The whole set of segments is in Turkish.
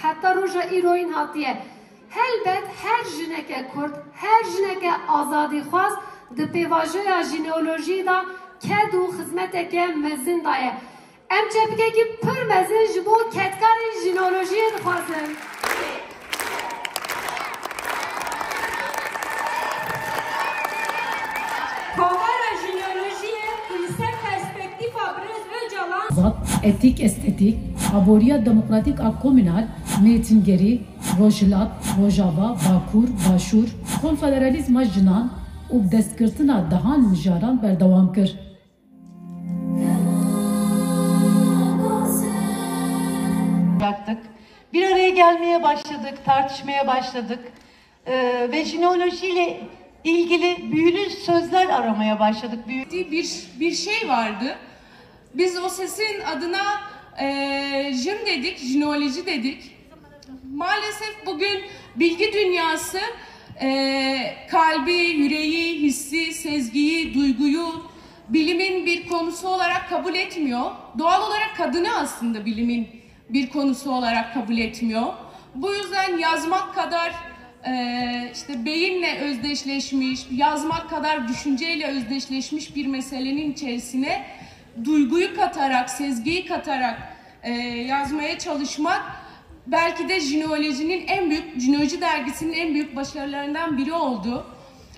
Hatta roja İroyin hatiye. Helbet her jineke Kurd, her jineke azadi xwaz di pêvajoya jineolojî da ked û xizmeteke mezin daye. Em çepikekî pir mezin ji bo ketkarên jineolojiyê dixwazin. Kovara jineolojiyê kulîse perspektîfa Brez Öcalan Azad, etik, estetik, aboriya demokratik a komünal, Metingeri, Rojhilat, Rojava, Bakur, Başur, konfederalizma jinan û destgirtina dehan mijaran berdewam kir. Bir araya gelmeye başladık, tartışmaya başladık ve jineolojiyle ilgili büyülü sözler aramaya başladık. Bir şey vardı. Biz o sesin adına jin dedik, jineoloji dedik. Maalesef bugün bilgi dünyası kalbi, yüreği, hissi, sezgiyi, duyguyu bilimin bir konusu olarak kabul etmiyor. Doğal olarak kadını aslında bilimin bir konusu olarak kabul etmiyor. Bu yüzden yazmak kadar işte beyinle özdeşleşmiş, yazmak kadar düşünceyle özdeşleşmiş bir meselenin içerisine duyguyu katarak, sezgiyi katarak yazmaya çalışmak belki de jineolojinin en büyük, Jineoloji dergisinin en büyük başarılarından biri oldu.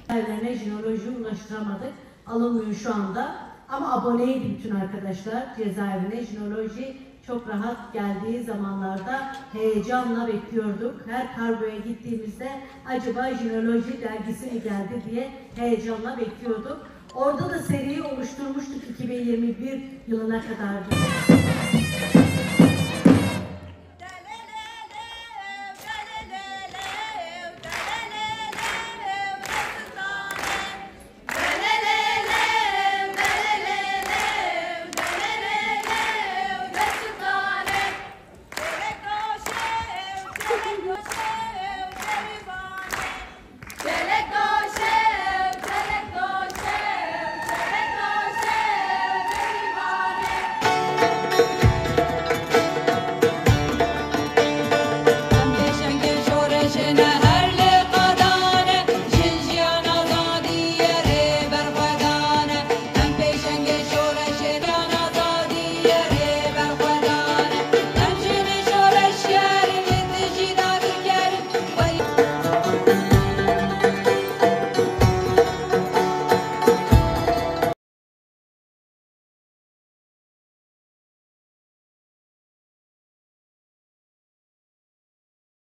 Cezaevlerine jineoloji ulaştıramadık, alınmıyor şu anda. Ama aboneydi bütün arkadaşlar cezaevine. Jineoloji çok rahat geldiği zamanlarda heyecanla bekliyorduk. Her kargoya gittiğimizde acaba jineoloji dergisi mi geldi diye heyecanla bekliyorduk. Orada da seriyi oluşturmuştuk 2021 yılına kadar.